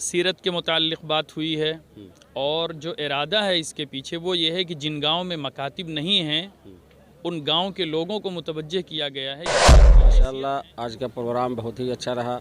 सीरत के मुताल्लिक़ बात हुई है और जो इरादा है इसके पीछे वो ये है कि जिन गांव में मकातिब नहीं हैं उन गांव के लोगों को मुतवज्जे किया गया है। माशाअल्लाह आज का प्रोग्राम बहुत ही अच्छा रहा।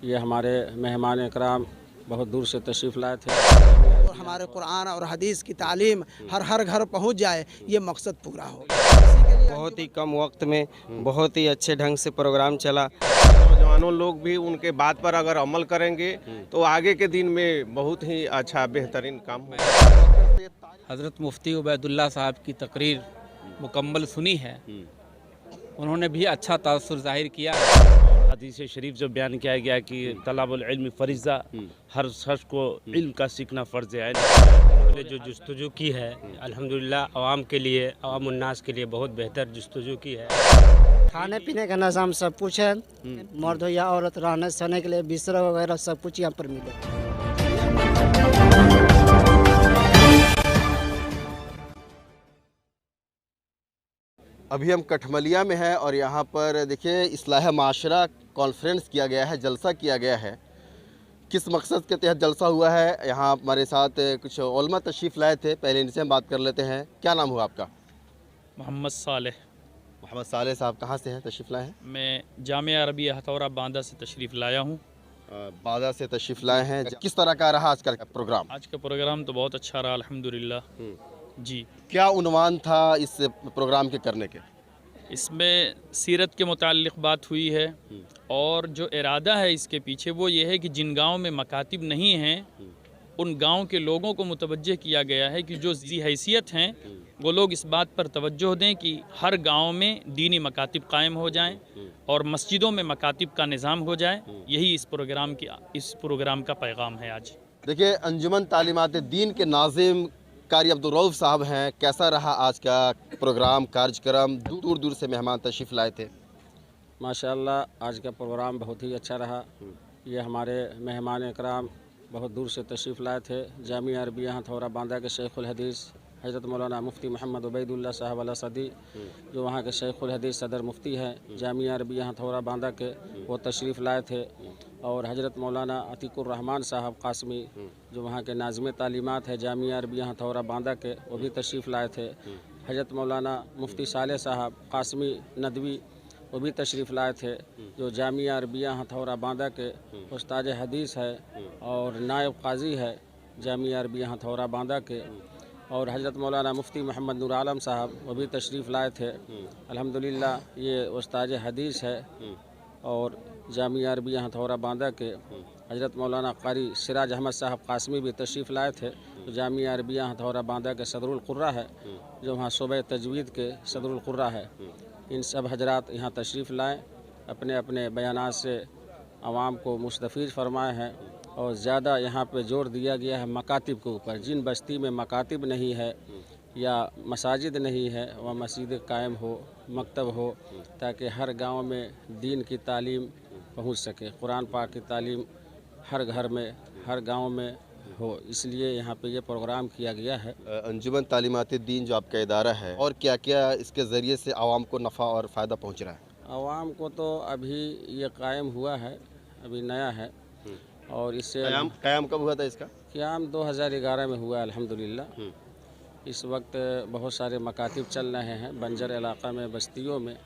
ये हमारे मेहमान इकराम बहुत दूर से तशरीफ़ लाए थे और हमारे कुरान और हदीस की तालीम हर घर पहुंच जाए, ये मकसद पूरा हो। बहुत ही कम वक्त में बहुत ही अच्छे ढंग से प्रोग्राम चला। नौजवानों लोग भी उनके बात पर अगर अमल करेंगे तो आगे के दिन में बहुत ही अच्छा बेहतरीन काम होगा। हज़रत मुफ्ती उबैदुल्लाह साहब की तकरीर मुकम्मल सुनी है, उन्होंने भी अच्छा तासुर ज़ाहिर किया। हदीस शरीफ जो बयान किया गया कि तलबुल इल्म फरीज़ा, हर शख्स को इल्म का सीखना फ़र्ज़ है। उन्होंने जो जुस्तजू की है अल्हम्दुलिल्लाह आवाम के लिए, अवाम उन्नास के लिए बहुत बेहतर जुस्तजू की है। खाने पीने का निज़ाम सब कुछ है, मर्द हो या औरत रहने सहने के लिए बिस्तर वगैरह सब कुछ यहाँ पर मिले। अभी हम कठमलिया में हैं और यहाँ पर देखिए इस्लाह माशरा कॉन्फ्रेंस किया गया है, जलसा किया गया है। किस मकसद के तहत जलसा हुआ है, यहाँ हमारे साथ कुछ उलमा तशरीफ़ लाए थे, पहले इनसे हम बात कर लेते हैं। क्या नाम हुआ आपका? मोहम्मद सालेह। मोहम्मद सालेह साहब कहाँ से हैं, तशरीफ़ लाए हैं? मैं जामिया अरबिया हथौरा बांदा से तशरीफ़ लाया हूँ। बांदा से तशरीफ़ लाए हैं। किस तरह का रहा आज का प्रोग्राम? आज का प्रोग्राम तो बहुत अच्छा रहा अल्हम्दुलिल्लाह जी। क्या उन्वान था इस प्रोग्राम के करने के? इसमें सीरत के मुताल्लिक़ बात हुई है और जो इरादा है इसके पीछे वो ये है कि जिन गांव में मकातिब नहीं हैं उन गांव के लोगों को मुतवज्जे किया गया है कि जो ज़ी हैसियत हैं वो लोग इस बात पर तवज्जो दें कि हर गांव में दीनी मकातिब कायम हो जाएं और मस्जिदों में मकातिब का निज़ाम हो जाए। यही इस प्रोग्राम का पैगाम है आज। देखिए अंजुमन तालीमात दीन के नाज़िम कारी अब्दुल रऊफ़ साहब हैं। कैसा रहा आज का प्रोग्राम, कार्यक्रम? दूर दूर से मेहमान तशरीफ़ लाए थे। माशाअल्लाह आज का प्रोग्राम बहुत ही अच्छा रहा। ये हमारे मेहमान इकराम बहुत दूर से तशरीफ़ लाए थे। जामिया अरबिया हथौरा बांदा के शेखुल हदीस हज़रत मौलाना मुफ्ती मोहम्मद उबैदुल्लाह साहब अल सदी, जो वहाँ के शेखुल हदीस सदर मुफ्ती हैं जामिया अरबिया हथौरा बांदा के, वो तशरीफ़ लाए थे। और हज़रत मौलाना अतीकुर रहमान साहब कासमी, जो वहाँ के नाज़िम तालीमात है जामिया अरबिया हथौरा बांदा के, वो भी तशरीफ़ लाए थे। हज़रत मौलाना मुफ्ती सालेह साहब कासमी नदवी, वो भी तशरीफ़ लाए थे, जो जामिया अरबिया हथौरा बांदा के उस्ताद हदीस है और नायब काजी है जामिया अरबिया हथौरा बांदा के। और हज़रत मौलाना मुफ्ती मोहम्मद नूर आलम साहब, वो भी तशरीफ़ लाए थे। अल्हम्दुलिल्लाह ये उस्ताद हदीस है। और जामिया अरबिया हथौरा बांदा के हज़रत मौलाना कारी सिराज अहमद साहब कासमी भी तशरीफ़ लाए थे, तो जामिया अरबिया हथौरा बांदा के सदरुल कुर्रा है, जो वहाँ सूबे तजवीद के सदरुल कुर्रा है। इन सब हजरात यहाँ तशरीफ़ लाएँ, अपने अपने बयानात से आवाम को मुस्तफ़ीज़ फरमाए हैं। और ज़्यादा यहाँ पे जोर दिया गया है मकातिब के ऊपर। जिन बस्ती में मकातिब नहीं है या मसाजिद नहीं है वह मस्जिद कायम हो, मकतब हो, ताकि हर गांव में दीन की तालीम पहुँच सके, कुरान पाक की तालीम हर घर में, हर गांव में हो। इसलिए यहाँ पे ये प्रोग्राम किया गया है। अंजुमन तालीमात दीन जो आपका इदारा है, और क्या क्या इसके ज़रिए से आवाम को नफ़ा और फ़ायदा पहुँच रहा है? आवाम को तो अभी ये कायम हुआ है, अभी नया है। और इससे क़याम कब हुआ था इसका? क़याम 2011 में हुआ अल्हम्दुलिल्लाह। इस वक्त बहुत सारे मकातिब चल रहे हैं बंजर इलाक़ा में, बस्तियों में।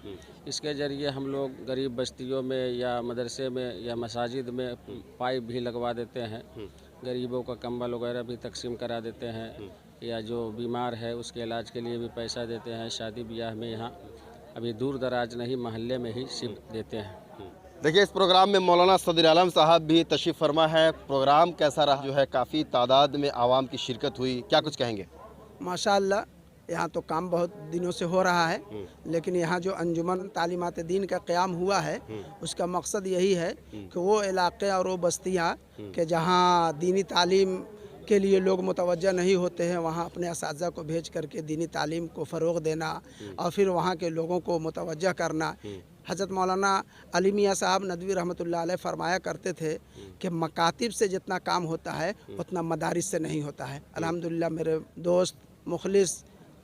इसके ज़रिए हम लोग गरीब बस्तियों में या मदरसे में या मसाजिद में पाइप भी लगवा देते हैं, गरीबों का कंबल वगैरह भी तकसीम करा देते हैं, या जो बीमार है उसके इलाज के लिए भी पैसा देते हैं। शादी ब्याह में यहाँ अभी दूर दराज नहीं, महल्ले में ही शिफ्ट देते हैं। देखिए इस प्रोग्राम में मौलाना सदर आलम साहब भी तशरीफ़ फरमा है। प्रोग्राम कैसा रहा? जो है काफ़ी तादाद में आवाम की शिरकत हुई, क्या कुछ कहेंगे? माशाअल्लाह यहाँ तो काम बहुत दिनों से हो रहा है, लेकिन यहाँ जो अंजुमन तालीमात दीन का क़याम हुआ है उसका मकसद यही है कि वो इलाक़े और वो बस्तियाँ कि जहाँ दीनी तालीम के लिए लोग मुतवज्जा नहीं होते हैं, वहाँ अपने असातिज़ा को भेज करके दीनी तालीम को फ़रोग़ देना और फिर वहाँ के लोगों को मुतवज्जा करना। हज़रत मौलाना अली मियाँ साहब नदवी रहमतुल्लाह अलैह फरमाया करते थे कि मकातिब से जितना काम होता है उतना मदारिस से नहीं होता है। अल्हम्दुलिल्लाह मेरे दोस्त मुखलिस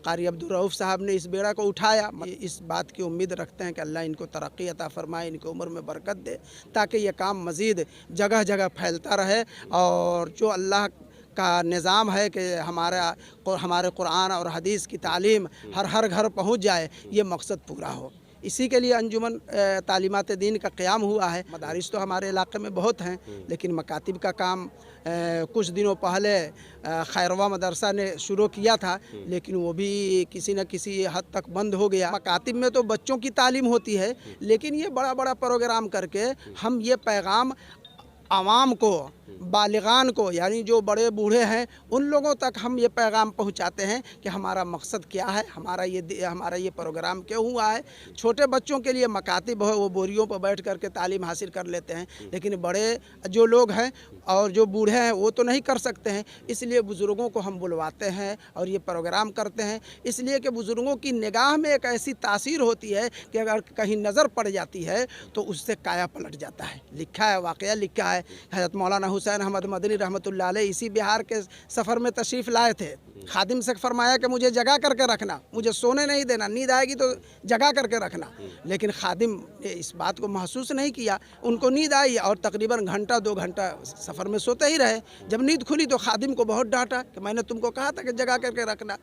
कारी अब्दुल रऊफ़ साहब ने इस बेड़ा को उठाया। इस बात की उम्मीद रखते हैं कि अल्लाह इनको तरक्की अता फरमाए, इनकी उम्र में बरकत दे, ताकि ये काम मज़ीद जगह जगह फैलता रहे और जो अल्लाह का निज़ाम है कि हमारे कुरान और हदीस की तालीम हर घर पहुँच जाए, ये मकसद पूरा हो। इसी के लिए अंजुमन तालीमात दीन का क़याम हुआ है। मदारिस तो हमारे इलाके में बहुत हैं, लेकिन मकातिब का काम कुछ दिनों पहले खैरवा मदरसा ने शुरू किया था, लेकिन वो भी किसी न किसी हद तक बंद हो गया। मकातिब में तो बच्चों की तालीम होती है, लेकिन ये बड़ा बड़ा प्रोग्राम करके हम ये पैगाम आवाम को, बालिगान को, यानी जो बड़े बूढ़े हैं उन लोगों तक हम ये पैगाम पहुंचाते हैं कि हमारा मकसद क्या है, हमारा ये प्रोग्राम क्यों हुआ है। छोटे बच्चों के लिए मकातिब है, वो बोरियों पर बैठ कर के तालीम हासिल कर लेते हैं, लेकिन बड़े जो लोग हैं और जो बूढ़े हैं वो तो नहीं कर सकते हैं। इसलिए बुज़ुर्गों को हम बुलवाते हैं और ये प्रोग्राम करते हैं, इसलिए कि बुज़ुर्गों की निगाह में एक ऐसी तासीर होती है कि अगर कहीं नज़र पड़ जाती है तो उससे काया पलट जाता है। लिखा है, वाक़या लिखा है, हज़रत मौलाना हुसैन अहमद मदनी रहमतुल्लाह अलैह इसी बिहार के सफ़र में तशरीफ़ लाए थे। खादिम से फरमाया कि मुझे जगा करके रखना, मुझे सोने नहीं देना, नींद आएगी तो जगा करके रखना। लेकिन खादिम ने इस बात को महसूस नहीं किया, उनको नींद आई और तकरीबन घंटा 2 घंटा सफ़र में सोते ही रहे। जब नींद खुली तो खादिम को बहुत डांटा कि मैंने तुमको कहा था कि जगा करके रखना।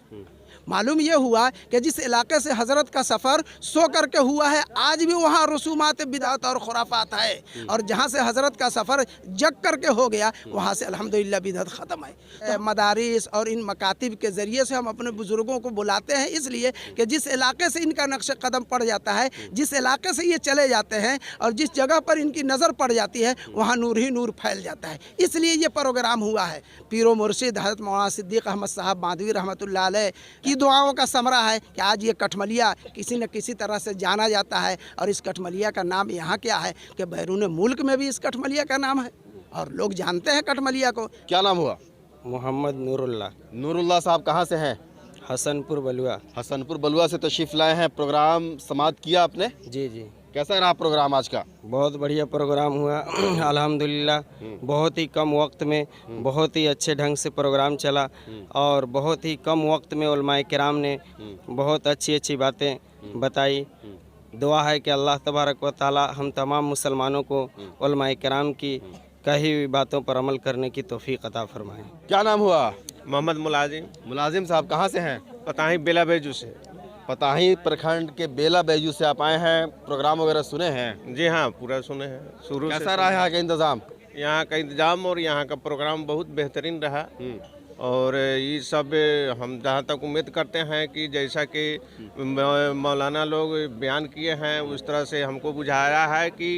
मालूम ये हुआ कि जिस इलाके से हज़रत का सफ़र सो करके हुआ है, आज भी वहाँ रसूमात बिदात और खुराफात है, और जहाँ से हज़रत का सफ़र जग करके हो गया वहाँ से अल्हम्दुलिल्लाह बिदअत ख़त्म है। मदारिस और इन मकातिब के ज़रिए से हम अपने बुज़ुर्गों को बुलाते हैं, इसलिए कि जिस इलाके से इनका नक्श कदम पड़ जाता है, जिस इलाके से ये चले जाते हैं और जिस जगह पर इनकी नज़र पड़ जाती है वहाँ नूर ही नूर फैल जाता है। इसलिए ये प्रोग्राम हुआ है। पीरो मुर्शिद हज़रत मौलाना सिद्दीक़ अहमद साहब मादवी रहमतुल्लाह अलैह की दुआओं का समरा है कि आज ये कठमलिया किसी न किसी तरह से जाना जाता है। और इस कठमलिया का नाम यहाँ क्या है कि बैरून मुल्क में भी इस कठमलिया का नाम है और लोग जानते हैं कठमलिया को। क्या नाम हुआ? मोहम्मद नूरुल्लाह। नूरुल्लाह साहब कहाँ से हैं? हसनपुर बलुआ। हसनपुर बलुआ से तशरीफ़ लाए हैं। प्रोग्राम समाप्त किया आपने? जी जी। कैसा रहा प्रोग्राम आज का? बहुत बढ़िया प्रोग्राम हुआ अल्हम्दुलिल्लाह। बहुत ही कम वक्त में बहुत ही अच्छे ढंग से प्रोग्राम चला और बहुत ही कम वक्त में उलमाए किराम ने बहुत अच्छी अच्छी बातें बताई। दुआ है कि अल्लाह तबारक व तआला हम तमाम मुसलमानों को उलमाए किराम की कही हुई बातों पर अमल करने की तौफीक अता फरमाए। क्या नाम हुआ? मोहम्मद मुलाजिम। मुलाजिम साहब कहाँ से हैं? पताही बेला बेजू से। पताही प्रखंड के बेला बैजू से आप आए हैं। प्रोग्राम वगैरह सुने हैं? जी हाँ, पूरा सुने हैं शुरू से। कैसा रहा यहाँ का इंतज़ाम? यहाँ का इंतजाम और यहाँ का प्रोग्राम बहुत बेहतरीन रहा और ये सब हम जहाँ तक उम्मीद करते हैं कि जैसा कि मौलाना लोग बयान किए हैं उस तरह से हमको बुझाया है कि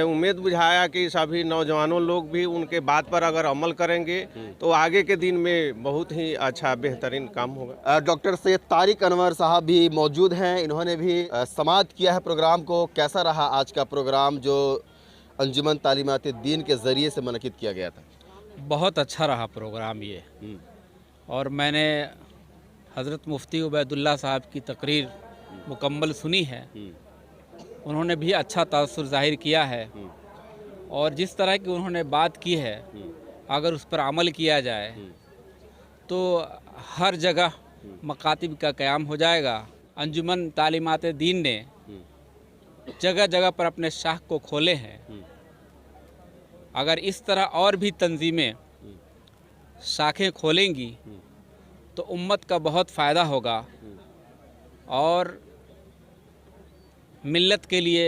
उम्मीद बुझाया कि सभी नौजवानों लोग भी उनके बात पर अगर अमल करेंगे तो आगे के दिन में बहुत ही अच्छा बेहतरीन काम होगा। डॉक्टर सैयद तारिक अनवर साहब भी मौजूद हैं, इन्होंने भी समाअत किया है प्रोग्राम को। कैसा रहा आज का प्रोग्राम जो अंजुमन तालीमात दीन के ज़रिए से मुनक़िद किया गया था? बहुत अच्छा रहा प्रोग्राम ये। और मैंने हज़रत मुफ्ती उबैदुल्लाह साहब की तकरीर मुकम्मल सुनी है, उन्होंने भी अच्छा तासुर ज़ाहिर किया है और जिस तरह की उन्होंने बात की है अगर उस पर अमल किया जाए तो हर जगह मकातिब का क़याम हो जाएगा। अंजुमन तालीमात दीन ने जगह जगह पर अपने शाख को खोले हैं। अगर इस तरह और भी तंजीमें शाखें खोलेंगी तो उम्मत का बहुत फ़ायदा होगा और मिल्लत के लिए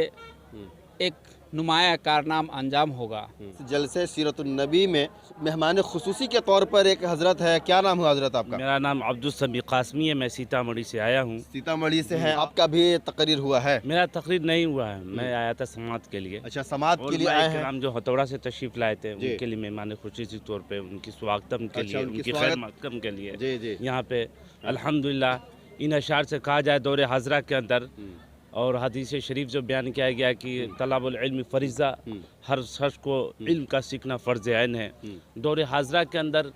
एक नुमाया कारनाम अंजाम होगा। जलसे सीरतुन नबी में मेहमान खुसूसी के तौर पर एक हज़रत है। क्या नाम हुआ हज़रत आपका? मेरा नाम अब्दुल समी कासमी है, मैं सीतामढ़ी से आया हूँ। सीतामढ़ी से हैं। आपका भी तकरीर हुआ है? मेरा तकरीर नहीं हुआ है, मैं आया था समाअत के लिए। अच्छा, समाअत के लिए आए हैं। जो हथौड़ा से तशरीफ़ लाए थे उनके लिए मेहमान खुसूसी तौर पर उनकी स्वागतम के लिए, उनकी खैर मक़दम के लिए यहाँ पे अल्हम्दुलिल्लाह इन अशार से कहा जाए दौरे हाजरा के अंदर और हदीस शरीफ जो बयान किया गया कि तलबुल इल्म फरीज़ा, हर शख्स को इल्म का सीखना फ़र्ज़ ऐन है। दौरे हाजरा के अंदर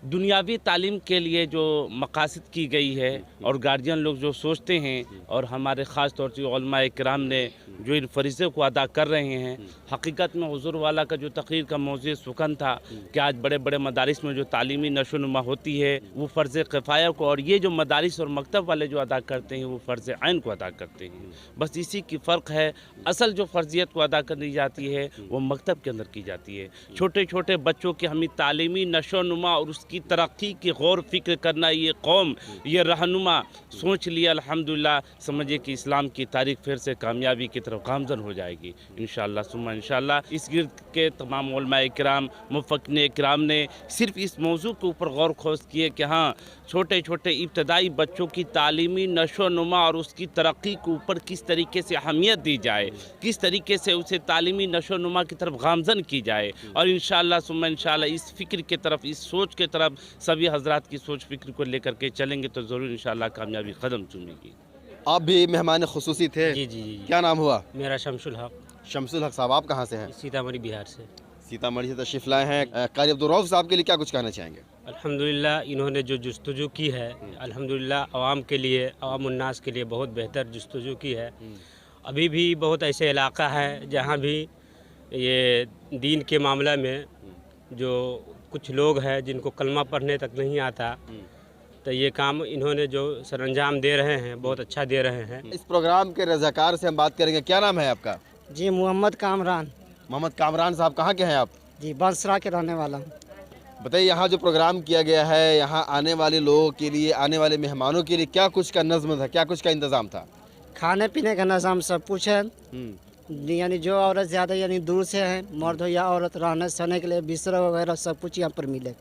दुनियावी तालीम के लिए जो मकासद की गई है और गार्जियन लोग जो सोचते हैं और हमारे ख़ास तौर से उलमा इकराम ने जो इन फ़रीज़े को अदा कर रहे हैं, हकीकत में हुज़ूर वाला का जो तक़रीर का मौज़ू सुखन था कि आज बड़े बड़े मदारिस में जो तालीमी नशोनुमा होती है वो फ़र्ज़ किफ़ाया को, और ये जो मदारिस और मकतब वाले जो अदा करते हैं वो फ़र्ज़ ऐन को अदा करते हैं। बस इसी की फ़र्क है। असल जो फ़र्ज़ियत को अदा करनी जाती है वो मकतब के अंदर की जाती है। छोटे छोटे बच्चों की हमें तालीमी नशोनुमा और की तरक्की की गौर फिक्र करना, ये कौम, ये रहनुमा सोच लिया अल्हम्दुलिल्लाह, समझिए कि इस्लाम की तारीख फिर से कामयाबी की तरफ गामज़न हो जाएगी इंशाअल्लाह सुम्मा इंशाअल्लाह। इस गिरद के तमाम उलमा इकराम, मुफ़क्किरीन इकराम ने सिर्फ इस मौजू के ऊपर गौर खोज किए कि हाँ, छोटे छोटे इब्तदाई बच्चों की तालीमी नशोनुमा और उसकी तरक्की के ऊपर किस तरीके से अहमियत दी जाए, किस तरीके से उसे तालीमी नशोनुमा की तरफ गामज़न की जाए, और इंशाअल्लाह सुम्मा इंशाअल्लाह इस फ़िक्र की तरफ, इस सोच के तरफ सभी हजरात की सोच फिक्र को लेकर के चलेंगे तो ज़रूर इंशाअल्लाह कामयाबी कदम चूमेगी। आप भी मेहमान खुसूसी थे? जी जी जी। क्या नाम हुआ? मेरा शमसुल हक। शमसुल हक साहब, आप कहाँ से हैं? सीतामढ़ी बिहार से। सीतामढ़ी से तशरीफ़ लाए हैं। कारी अब्दुर्रऊफ़ साहब के लिए क्या कुछ कहना चाहेंगे? अल्हम्दुलिल्लाह इन्होंने जो जुस्तजू की है, अल्हम्दुलिल्लाह आवाम के लिए, आवाम उन्नास के लिए बहुत बेहतर जुस्तजू की है। अभी भी बहुत ऐसे इलाका है जहाँ भी ये दीन के मामला में जो कुछ लोग हैं जिनको कलमा पढ़ने तक नहीं आता, तो ये काम इन्होंने जो सरअंजाम दे रहे हैं बहुत अच्छा दे रहे हैं। इस प्रोग्राम के रज़ाकार से हम बात करेंगे। क्या नाम है आपका? जी मोहम्मद कामरान। मोहम्मद कामरान साहब, कहाँ के हैं आप? जी बंसरा के रहने वाला हूँ। बताइए, यहाँ जो प्रोग्राम किया गया है, यहाँ आने वाले लोगों के लिए, आने वाले मेहमानों के लिए क्या कुछ का नज़्म था, क्या कुछ का इंतज़ाम था? खाने पीने का निज़ाम सब कुछ है, यानी जो औरत ज़्यादा यानी दूर से है, मर्द हो या औरत, रहने सहने के लिए बिस्तर वगैरह सब कुछ यहाँ पर मिले।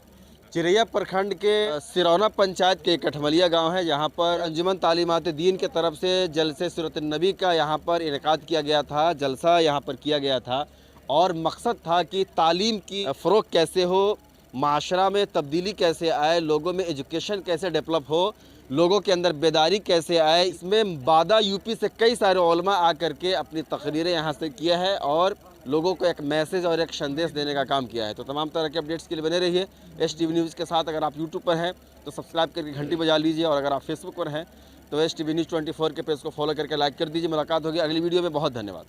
चिरैया प्रखंड के सिरौना पंचायत के कठमलिया गांव है, जहां पर अंजुमन तालीमात दीन के तरफ से जलसे सूरत नबी का यहां पर इनेकाद किया गया था, जलसा यहां पर किया गया था, और मकसद था कि तालीम की फ़रोग कैसे हो, माशरा में तब्दीली कैसे आए, लोगों में एजुकेशन कैसे डेवलप हो, लोगों के अंदर बेदारी कैसे आए। इसमें बादा यूपी से कई सारे उलमा आकर के अपनी तकरीरें यहाँ से किया है और लोगों को एक मैसेज और एक संदेश देने का काम किया है। तो तमाम तरह के अपडेट्स के लिए बने रहिए STV न्यूज़ के साथ। अगर आप यूट्यूब पर हैं तो सब्सक्राइब करके घंटी बजा लीजिए, और अगर आप फेसबुक पर हैं तो STV न्यूज़ 24 के पेज को फॉलो करके लाइक कर दीजिए। मुलाकात होगी अगली वीडियो में। बहुत धन्यवाद।